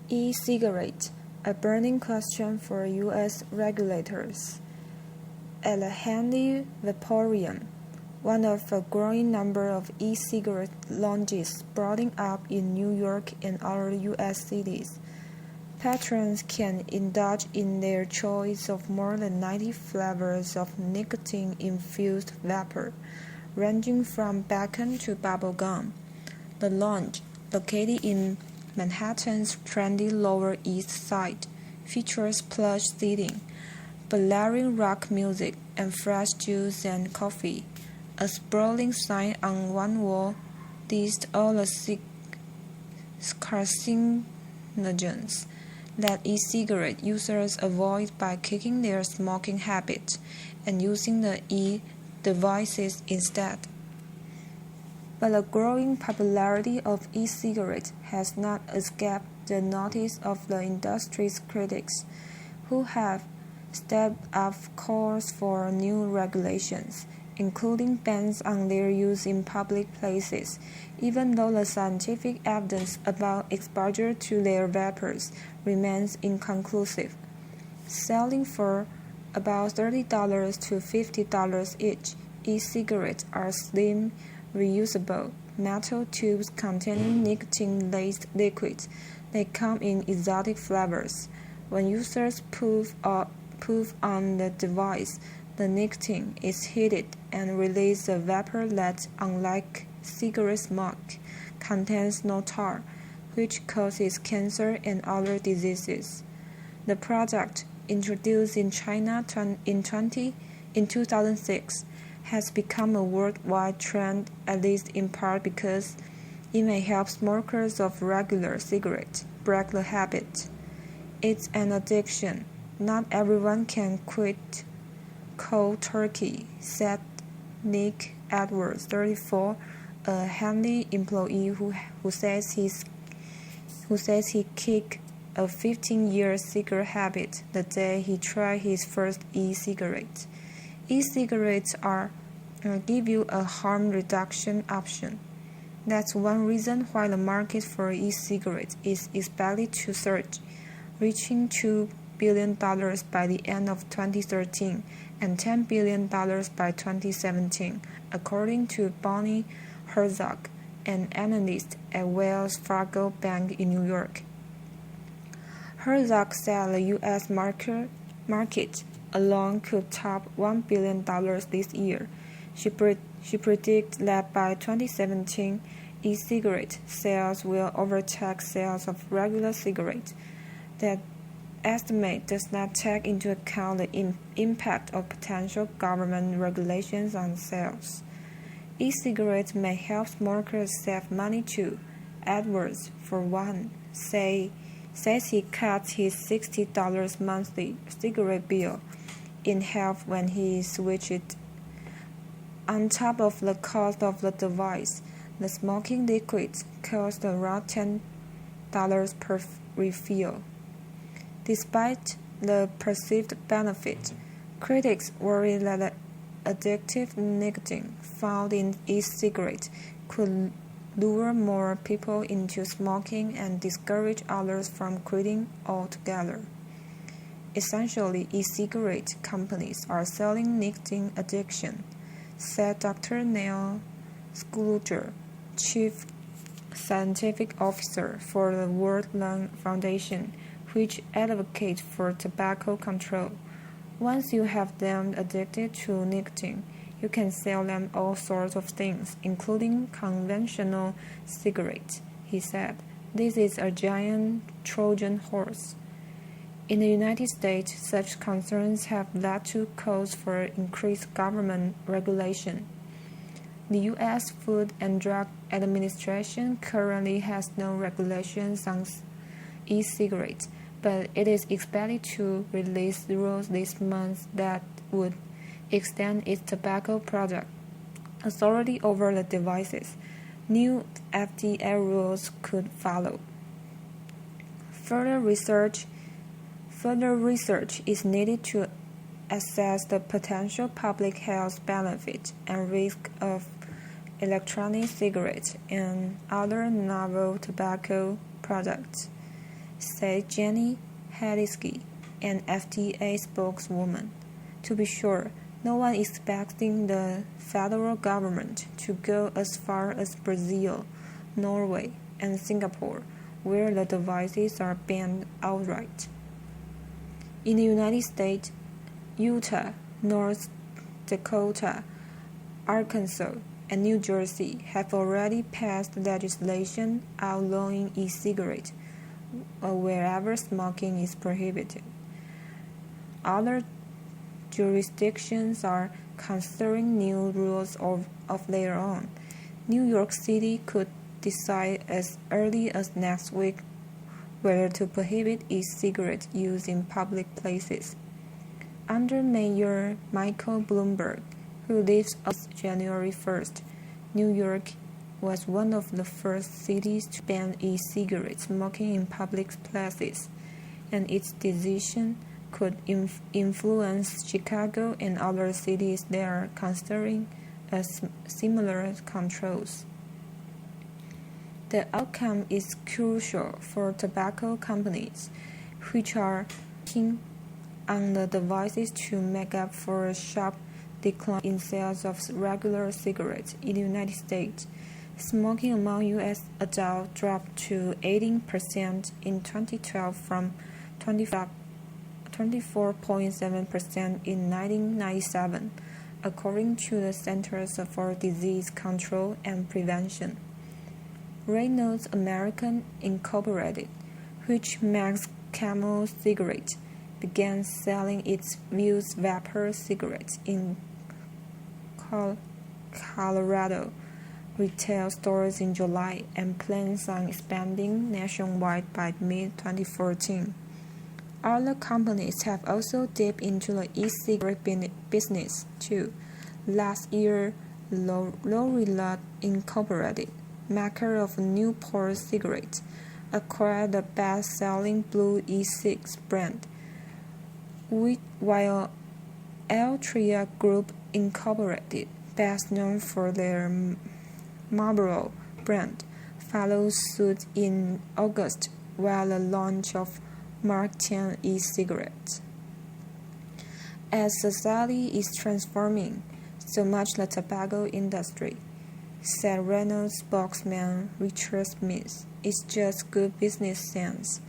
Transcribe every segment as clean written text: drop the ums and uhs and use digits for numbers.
E-cigarette, a burning question for U.S. regulators. At the Henley Vaporium, one of a growing number of e-cigarette lounges sprouting up in New York and other U.S. cities, patrons can indulge in their choice of more than 90 flavors of nicotine-infused vapor, ranging from bacon to bubble gum. The lounge, located in Manhattan's trendy Lower East Side, features plush seating, blaring rock music, and fresh juice and coffee. A sprawling sign on one wall lists all the carcinogens that e-cigarette users avoid by kicking their smoking habit and using the e-devices instead. But the growing popularity of e-cigarettes has not escaped the notice of the industry's critics, who have stepped up calls for new regulations, including bans on their use in public places, even though the scientific evidence about exposure to their vapors remains inconclusive. Selling for about $30 to $50 each, e-cigarettes are slim, reusable metal tubes containing nicotine-laced liquids. They come in exotic flavors. When users puff on the device, the nicotine is heated and releases a vapor that, unlike cigarette smoke, contains no tar, which causes cancer and other diseases. The product, introduced in China in 2006, has become a worldwide trend, at least in part because it may help smokers of regular cigarettes break the habit. It's an addiction. Not everyone can quit cold turkey, said Nick Edwards, 34, a Henley employee who says he kicked a 15-year cigarette habit the day he tried his first e-cigarette. E-cigarettes give you a harm reduction option. That's one reason why the market for e-cigarettes is expected to surge, reaching $2 billion by the end of 2013 and $10 billion by 2017, according to Bonnie Herzog, an analyst at Wells Fargo Bank in New York. Herzog said the U.S. market alone could top $1 billion this year. She predicts that by 2017, e-cigarette sales will overtake sales of regular cigarettes. That estimate does not take into account the impact of potential government regulations on sales. E-cigarettes may help smokers save money too. Edwards, for one, says he cut his $60 monthly cigarette bill in half when he switched it. On top of the cost of the device, the smoking liquids cost around $10 per refill. Despite the perceived benefit, critics worry that the addictive nicotine found in e-cigarettes could lure more people into smoking and discourage others from quitting altogether. Essentially, e-cigarette companies are selling nicotine addiction, said Dr. Neil Schluter, Chief Scientific Officer for the World Lung Foundation, which advocates for tobacco control. Once you have them addicted to nicotine, you can sell them all sorts of things, including conventional cigarettes, he said. This is a giant Trojan horse. In the United States, such concerns have led to calls for increased government regulation. The U.S. Food and Drug Administration currently has no regulations on e-cigarettes, but it is expected to release rules this month that would extend its tobacco product authority over the devices. New FDA rules could follow. Further research is needed to assess the potential public health benefit and risk of electronic cigarettes and other novel tobacco products. said Jenny Hadisky, an FDA spokeswoman. To be sure, no one is expecting the federal government to go as far as Brazil, Norway, and Singapore, where the devices are banned outright. In the United States, Utah, North Dakota, Arkansas, and New Jersey have already passed legislation outlawing e-cigarettes wherever smoking is prohibited. Other jurisdictions are considering new rules of their own. New York City could decide as early as next week whether to prohibit e-cigarette use in public places. Under Mayor Michael Bloomberg, who leaves on January 1st, New York was one of the first cities to ban e-cigarette smoking in public places, and its decision could influence Chicago and other cities that are considering similar controls. The outcome is crucial for tobacco companies, which are working on the devices to make up for a sharp decline in sales of regular cigarettes in the United States. Smoking among U.S. adults dropped to 18% in 2012 from 24.7% in 1997, according to the Centers for Disease Control and Prevention. Reynolds American Incorporated, which makes Camel cigarettes, began selling its Vuse vapor cigarettes in Colorado retail stores in July and plans on expanding nationwide by mid-2014. Other companies have also dipped into the e-cigarette business too. Last year, Lorillard Incorporated, maker of Newport cigarettes, acquired the best-selling Blue E6 brand, while Altria Group Incorporated, best known for their Marlboro brand, follows suit in August with the launch of Mark X e-cigarettes. As society is transforming, so much the tobacco industry, said Reynolds spokesman Richard Smith, it's just good business sense.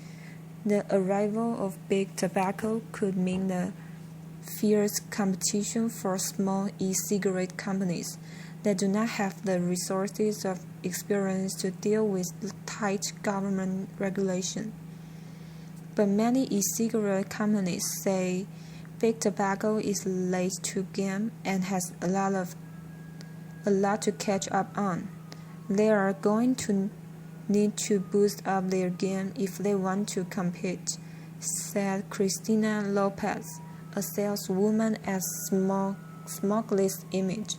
The arrival of big tobacco could mean the fierce competition for small e-cigarette companies that do not have the resources or experience to deal with tight government regulation. But many e-cigarette companies say big tobacco is late to game and has a lot to catch up on. They are going to need to boost up their game if they want to compete, said Christina Lopez, a saleswoman at Smokeless Image,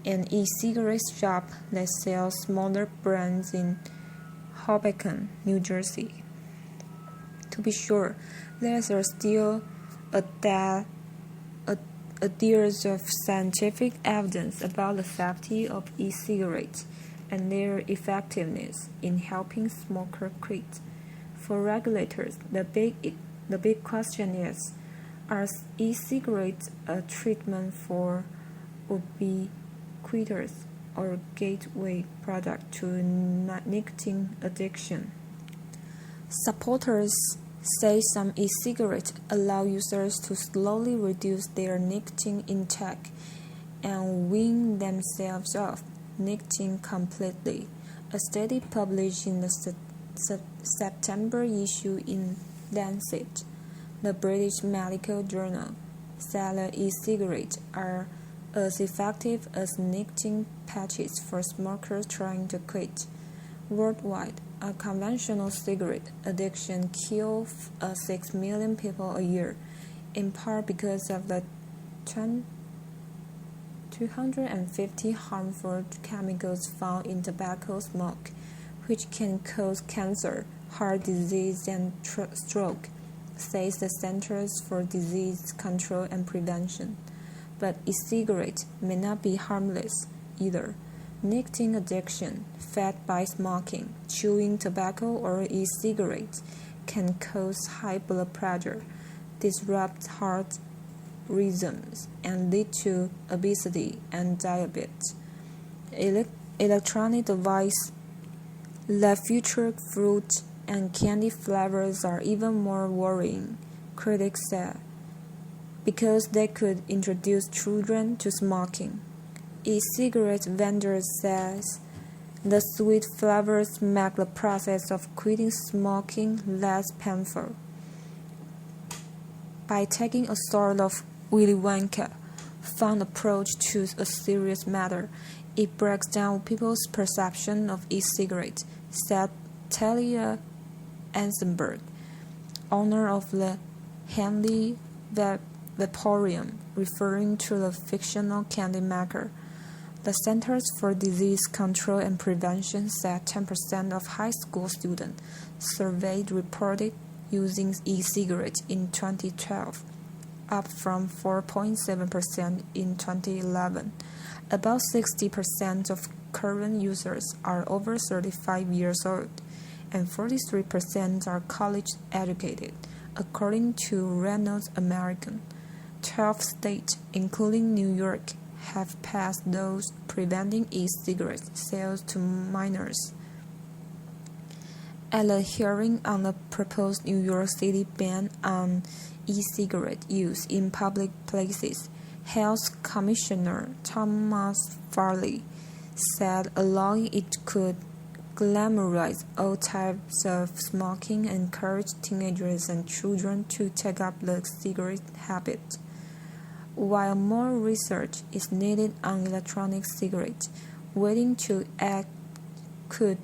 an e-cigarette shop that sells smaller brands in Hoboken, New Jersey. To be sure, there is still a dearth of scientific evidence about the safety of e-cigarettes and their effectiveness in helping smokers quit. For regulators, the big question is, are e-cigarettes a treatment for ubiquitous or gateway product to nicotine addiction? Supporters say some e-cigarettes allow users to slowly reduce their nicotine intake and wean themselves off nicotine completely. A study published in the September issue in Lancet, the British medical journal, said that e-cigarettes are as effective as nicotine patches for smokers trying to quit. Worldwide, a conventional cigarette addiction kills 6 million people a year, in part because of the 250 harmful chemicals found in tobacco smoke, which can cause cancer, heart disease, and stroke, says the Centers for Disease Control and Prevention. But e-cigarettes may not be harmless either. Nicotine addiction, fed by smoking, chewing tobacco, or e-cigarettes can cause high blood pressure, disrupt heart rhythms, and lead to obesity and diabetes. Electronic devices, the future fruit and candy flavors are even more worrying, critics said, because they could introduce children to smoking. E-cigarette vendors says the sweet flavors make the process of quitting smoking less painful. By taking a sort of Willy Wonka fun approach to a serious matter, it breaks down people's perception of e-cigarettes, said Talia Ansenberg, owner of the Henley Vaporium, referring to the fictional candy maker. The Centers for Disease Control and Prevention said 10% of high school students surveyed reported using e-cigarettes in 2012, up from 4.7% in 2011. About 60% of current users are over 35 years old, and 43% are college educated, according to Reynolds American. 12 states, including New York, have passed laws preventing e-cigarette sales to minors. At a hearing on the proposed New York City ban on e-cigarette use in public places, Health Commissioner Thomas Farley said allowing it could glamorize all types of smoking and encourage teenagers and children to take up the cigarette habit. While more research is needed on electronic cigarettes, waiting to act could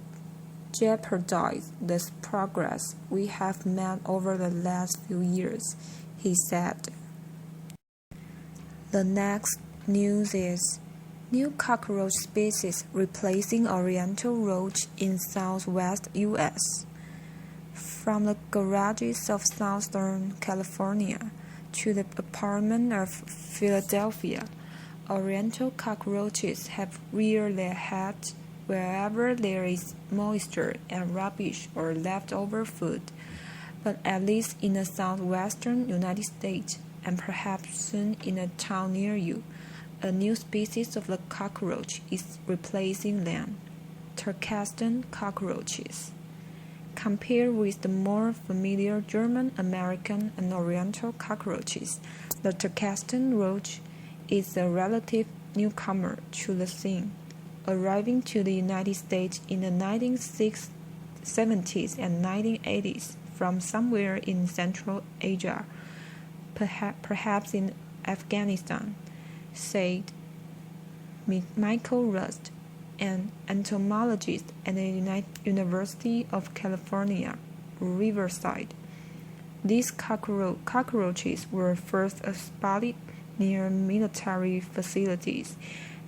jeopardize the progress we have made over the last few years, he said. The next news is new cockroach species replacing oriental roach in southwest U.S. From the garages of southern California to the apartment of Philadelphia, oriental cockroaches have reared their heads wherever there is moisture and rubbish or leftover food. But at least in the southwestern United States, and perhaps soon in a town near you, a new species of the cockroach is replacing them, Turkestan cockroaches. Compared with the more familiar German, American, and Oriental cockroaches, the Turkestan roach is a relative newcomer to the scene, arriving to the United States in the 1970s and 1980s from somewhere in Central Asia, perhaps in Afghanistan, said Michael Rust, an entomologist at the University of California, Riverside. These cockroaches were first spotted near military facilities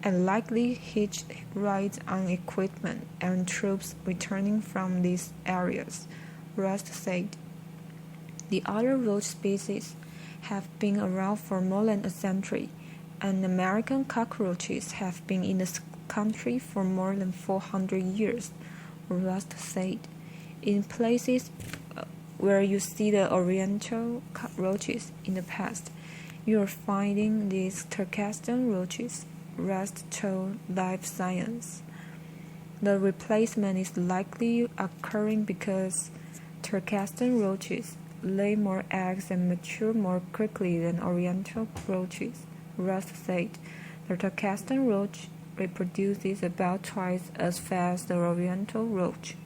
and likely hitched rides on equipment and troops returning from these areas, Rust said. The other roach species have been around for more than a century, and American cockroaches have been in the country for more than 400 years, Rust said. In places where you see the oriental roaches in the past, you are finding these Turkestan roaches, Rust told Live Science. The replacement is likely occurring because Turkestan roaches lay more eggs and mature more quickly than oriental roaches, Rust said. The Turkestan roach reproduces about twice as fast as the oriental roach,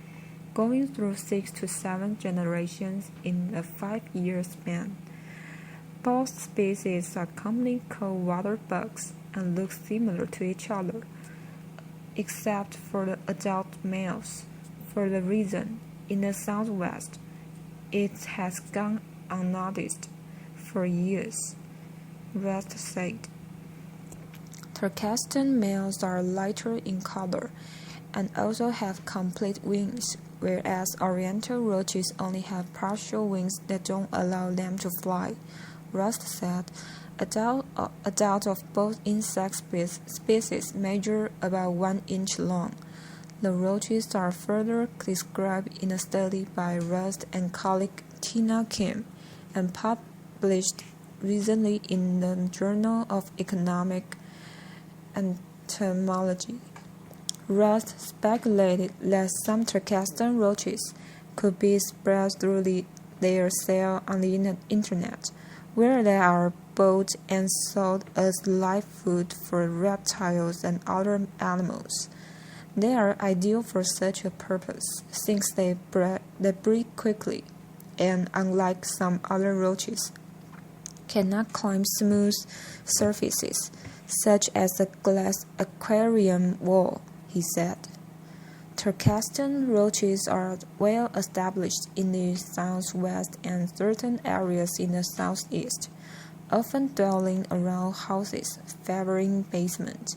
going through 6 to 7 generations in a 5-year span. Both species are commonly called water bugs and look similar to each other, except for the adult males. For the reason, in the Southwest, it has gone unnoticed for years, Rust said. Turkestan males are lighter in color and also have complete wings, whereas oriental roaches only have partial wings that don't allow them to fly, Rust said. Adults of both insect species measure about 1 inch long. The roaches are further described in a study by Rust and colleague Tina Kim and published recently in the Journal of Economic Entomology. Rust speculated that some Turkestan roaches could be spread through their cell on the internet, where they are bought and sold as live food for reptiles and other animals. They are ideal for such a purpose, since they breed quickly, and unlike some other roaches, cannot climb smooth surfaces, such as a glass aquarium wall, he said. Turkestan roaches are well established in the southwest and certain areas in the southeast, often dwelling around houses, favoring basements,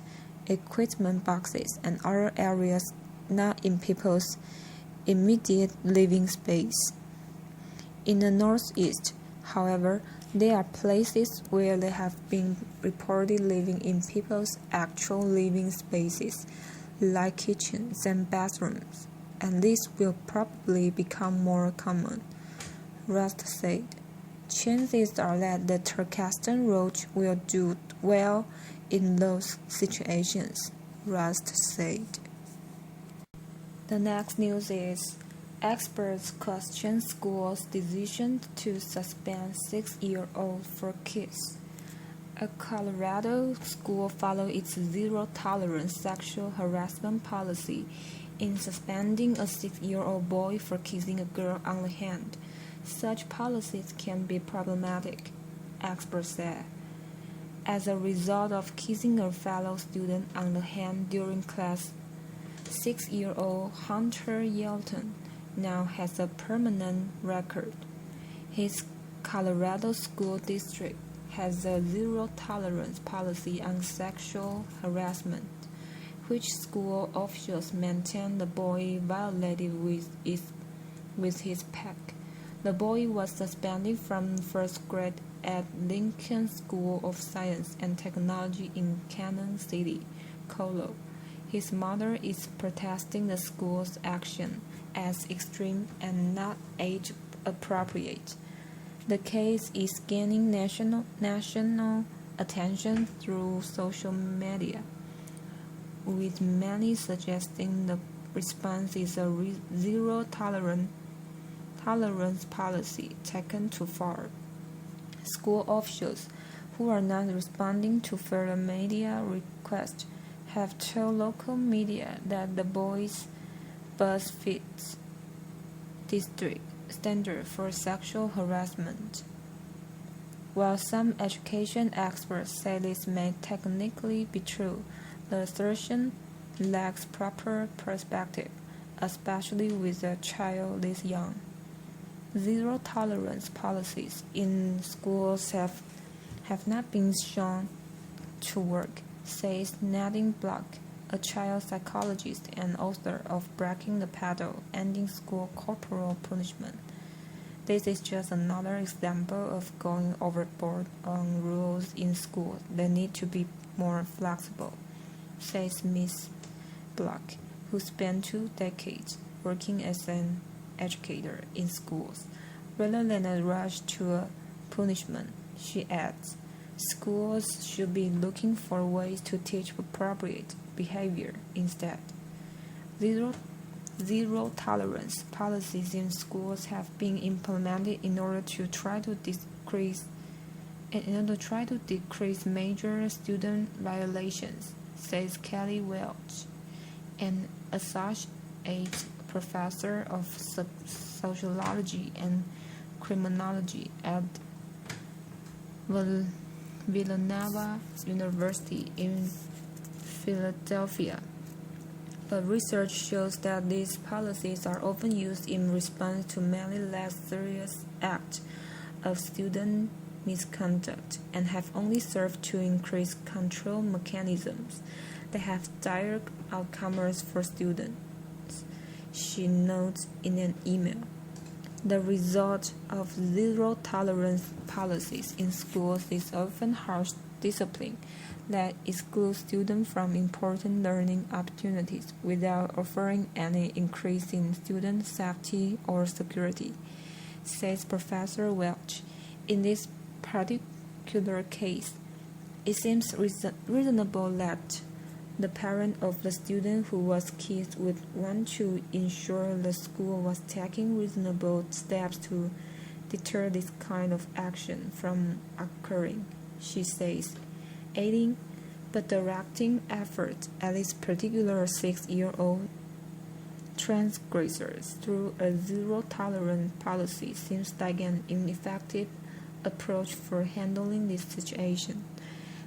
equipment boxes, and other areas not in people's immediate living space. In the northeast, however, there are places where they have been reported living in people's actual living spaces, like kitchens and bathrooms, and this will probably become more common, Rust said. Chances are that the Turkestan roach will do well in those situations, Rust said. The next news is experts question school's decision to suspend 6-year-old for kiss. A Colorado school followed its zero-tolerance sexual harassment policy in suspending a 6-year-old boy for kissing a girl on the hand. Such policies can be problematic, experts said. As a result of kissing a fellow student on the hand during class, 6-year-old Hunter Yelton now has a permanent record. His Colorado school district has a zero-tolerance policy on sexual harassment, which school officials maintain the boy violated with his pack. The boy was suspended from first grade at Lincoln School of Science and Technology in Cannon City, Colo. His mother is protesting the school's action as extreme and not age-appropriate. The case is gaining national attention through social media, with many suggesting the response is a zero-tolerance policy taken too far. School officials who are not responding to further media requests have told local media that the boy's BuzzFeed district standard for sexual harassment. While some education experts say this may technically be true, the assertion lacks proper perspective, especially with a child this young. Zero-tolerance policies in schools have not been shown to work, says Nadine Block, a child psychologist and author of Breaking the Paddle, Ending School Corporal Punishment. This is just another example of going overboard on rules in schools that need to be more flexible, says Ms. Block, who spent 2 decades working as an educator in schools. Rather than a rush to a punishment, she adds, schools should be looking for ways to teach appropriate behavior instead. Zero-tolerance policies in schools have been implemented in order to try to decrease major student violations, says Kelly Welch, an associate professor of sociology and criminology at Villanova University in Philadelphia. But research shows that these policies are often used in response to many less serious acts of student misconduct and have only served to increase control mechanisms that have direct outcomes for students, she notes in an email. The result of zero-tolerance policies in schools is often harsh discipline that excludes students from important learning opportunities without offering any increase in student safety or security, says Professor Welch. In this particular case, it seems reasonable that the parent of the student who was killed would want to ensure the school was taking reasonable steps to deter this kind of action from occurring, she says, adding, but directing effort at this particular 6-year-old transgressors through a zero-tolerance policy seems like an ineffective approach for handling this situation.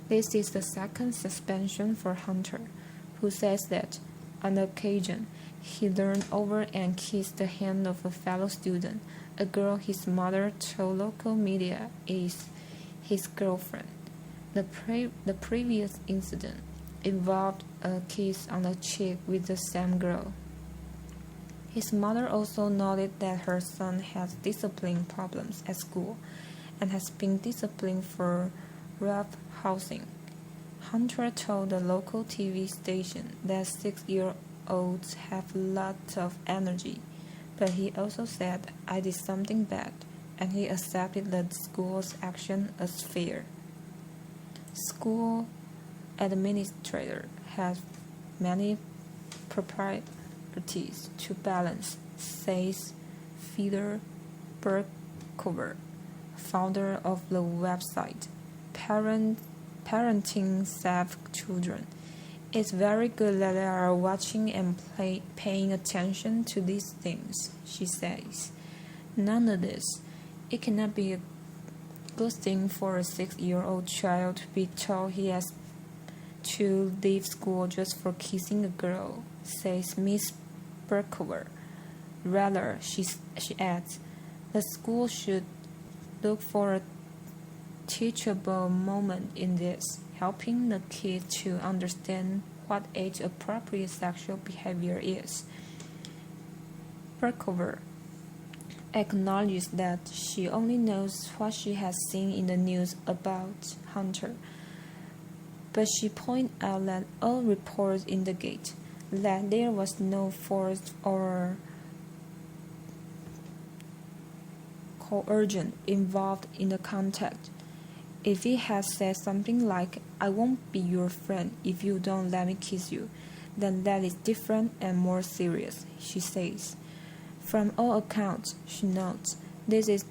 This is the second suspension for Hunter, who says that, on occasion, he leaned over and kissed the hand of a fellow student, a girl his mother told local media is his girlfriend. The previous incident involved a kiss on the cheek with the same girl. His mother also noted that her son has discipline problems at school and has been disciplined for roughhousing. Hunter told the local TV station that 6-year-olds have lots of energy, but he also said, I did something bad, and he accepted the school's action as fair. School administrator has many properties to balance, says Fidel Berkover, founder of the website Parenting Safe Children. It's very good that they are watching and paying attention to these things, she says. Nonetheless, it cannot be a good thing for a 6-year-old child to be told he has to leave school just for kissing a girl, says Miss Berkover. Rather, she adds, the school should look for a teachable moment in this, helping the kid to understand what age-appropriate sexual behavior is. Berkover acknowledges that she only knows what she has seen in the news about Hunter, but she points out that all reports indicate that there was no force or coercion involved in the contact. If he had said something like, I won't be your friend if you don't let me kiss you, then that is different and more serious, she says. From all accounts, she notes, this is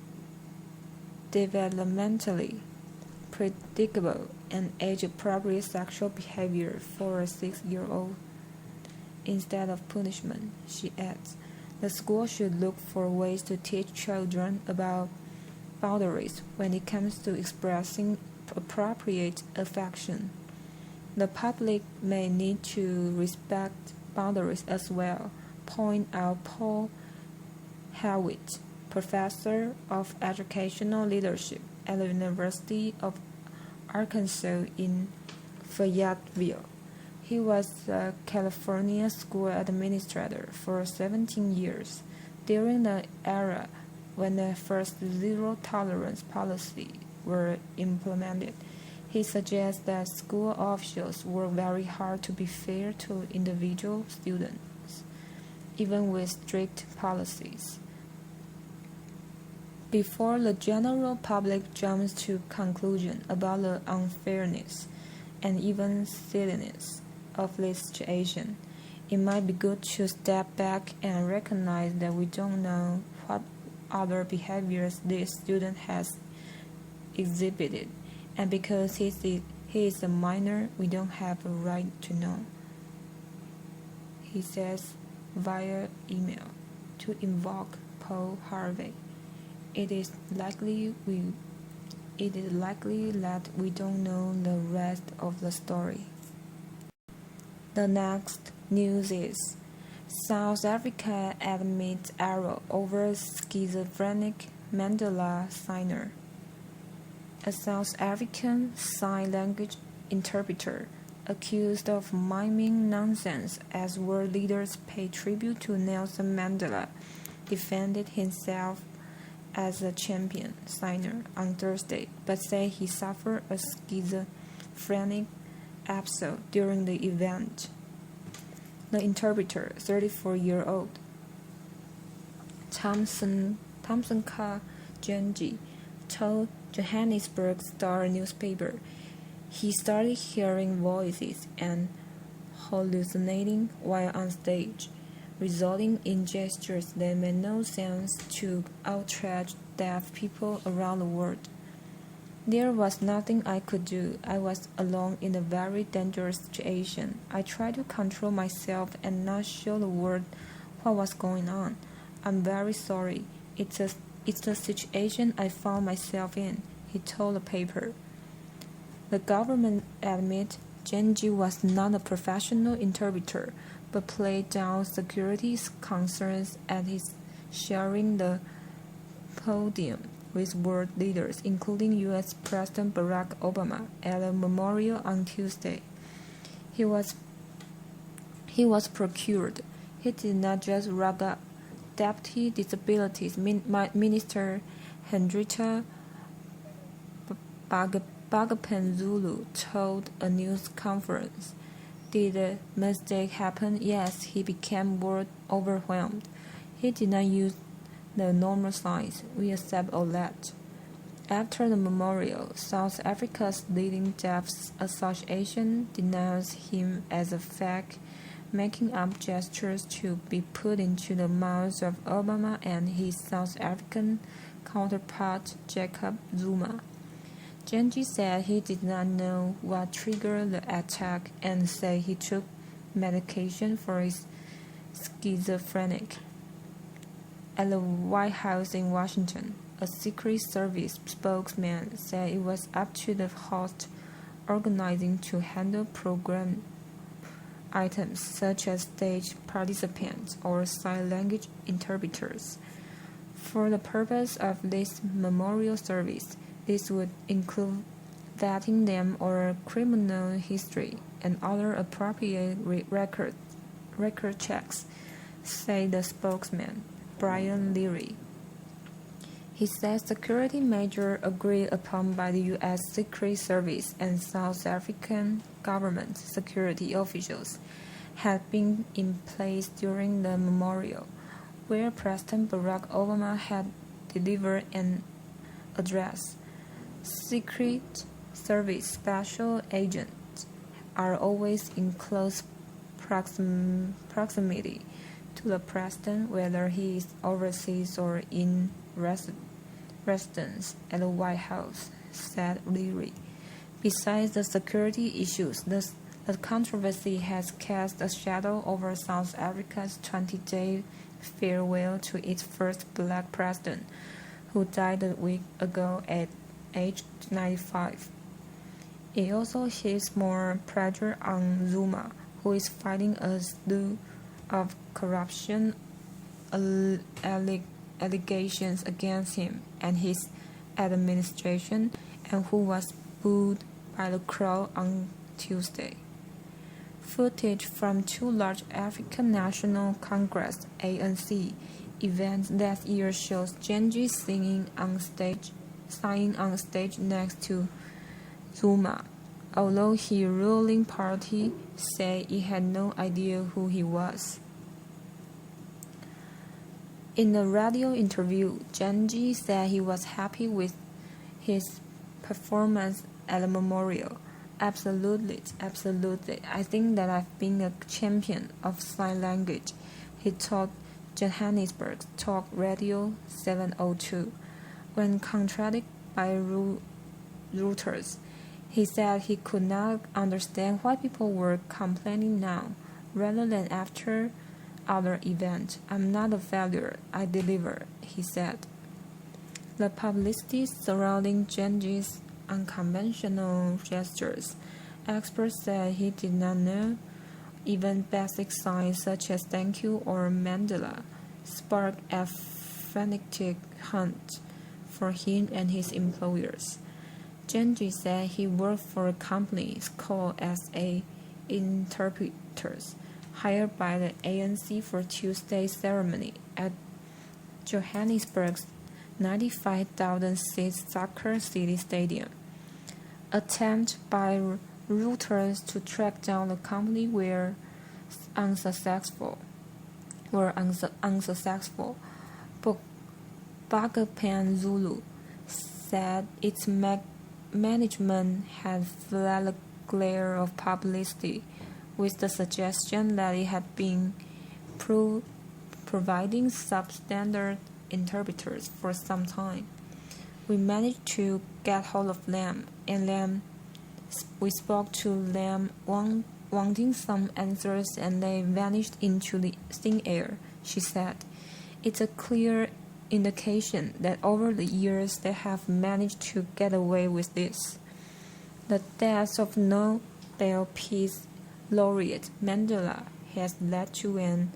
developmentally predictable and age-appropriate sexual behavior for a 6-year-old. Instead of punishment, she adds, the school should look for ways to teach children about boundaries when it comes to expressing appropriate affection. The public may need to respect boundaries as well, point out Paul Hewitt, professor of educational leadership at the University of Arkansas in Fayetteville. He was a California school administrator for 17 years, during the era when the first zero-tolerance policy were implemented. He suggests that school officials work very hard to be fair to individual students, even with strict policies. Before the general public jumps to conclusions about the unfairness and even silliness of this situation, it might be good to step back and recognize that we don't know what other behaviors this student has exhibited, and because he is a minor, we don't have a right to know, he says via email to invoke Paul Harvey. It is likely that we don't know the rest of the story. The next news is South Africa admits error over schizophrenic Mandela signer. A South African sign language interpreter accused of miming nonsense as world leaders pay tribute to Nelson Mandela defended himself as a champion signer on Thursday, but said he suffered a schizophrenic episode during the event. The interpreter, 34-year-old Thompson Ka Genji, told Johannesburg Star newspaper he started hearing voices and hallucinating while on stage, resulting in gestures that made no sense to outraged deaf people around the world. There was nothing I could do. I was alone in a very dangerous situation. I tried to control myself and not show the world what was going on. I'm very sorry. It's the situation I found myself in, he told the paper. The government admits Genji was not a professional interpreter, but played down security concerns at his sharing the podium with world leaders, including U.S. President Barack Obama, at a memorial on Tuesday. He was procured. He did not just rug up. Deputy Disabilities Minister Hendrita Bagapenzulu told a news conference. Did a mistake happen? Yes, he became overwhelmed. He did not use the normal signs. We accept all that. After the memorial, South Africa's leading deaf association denounced him as a fake, making up gestures to be put into the mouths of Obama and his South African counterpart Jacob Zuma. Genji said he did not know what triggered the attack and said he took medication for his schizophrenic. At the White House in Washington, a Secret Service spokesman said it was up to the host organizing to handle program items such as stage participants or sign language interpreters. For the purpose of this memorial service, this would include vetting them or criminal history and other appropriate record checks, said the spokesman, Brian Leary. He said security measures agreed upon by the U.S. Secret Service and South African government security officials had been in place during the memorial, where President Barack Obama had delivered an address. Secret Service special agents are always in close proximity to the president, whether he is overseas or in residence at the White House, said Leary. Besides the security issues, the controversy has cast a shadow over South Africa's 20-day farewell to its first black president, who died a week ago at age 95. It also heaps more pressure on Zuma, who is fighting a slew of corruption allegations against him and his administration, and who was booed by the crowd on Tuesday. Footage from two large African National Congress (ANC) events last year shows Genji singing on stage next to Zuma, although his ruling party said it had no idea who he was. In a radio interview, Genji said he was happy with his performance at the memorial. Absolutely. I think that I've been a champion of sign language, he told Johannesburg Talk Radio 702. When contradicted by Reuters, he said he could not understand why people were complaining now, rather than after other events. I'm not a failure, I deliver, he said. The publicity surrounding Genji's unconventional gestures, experts said he did not know. Even basic signs such as thank you or Mandela sparked a frantic hunt for him and his employers. Genji said he worked for a company called SA Interpreters, hired by the ANC for Tuesday's ceremony at Johannesburg's 95,000-seat Soccer City Stadium. Attempt by Reuters to track down the company were unsuccessful. Bagapan Zulu said its management had fled a glare of publicity with the suggestion that it had been providing substandard interpreters for some time. We managed to get hold of them, and then we spoke to them wanting some answers, and they vanished into the thin air, she said. It's a clear indication that over the years they have managed to get away with this. The death of Nobel Peace Laureate Mandela has led to an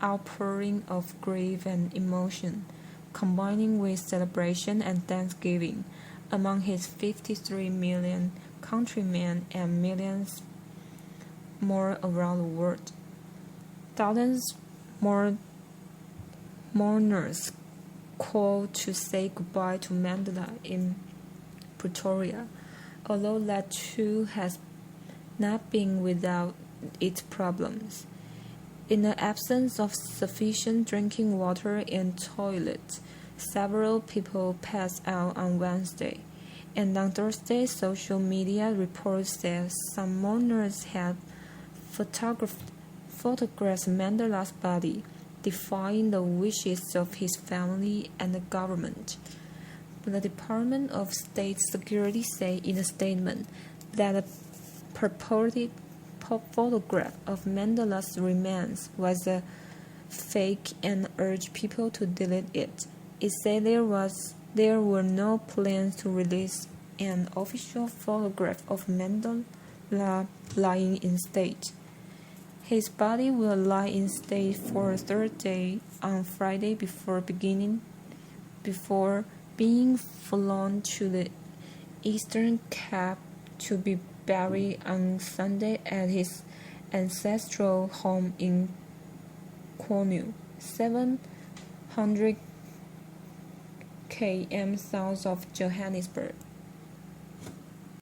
outpouring of grief and emotion, combining with celebration and thanksgiving among his 53 million countrymen and millions more around the world. Thousands more mourners called to say goodbye to Mandela in Pretoria, although that too has not been without its problems. In the absence of sufficient drinking water and toilets, several people passed out on Wednesday, and on Thursday social media reports that some mourners had photographed Mandela's body, defying the wishes of his family and the government. The Department of State Security said in a statement that a purported photograph of Mandela's remains was a fake and urged people to delete it. It said there were no plans to release an official photograph of Mandela lying in state. His body will lie in state for a third day on Friday before being flown to the Eastern Cape to be buried on Sunday at his ancestral home in Cornwall, 700 km south of Johannesburg.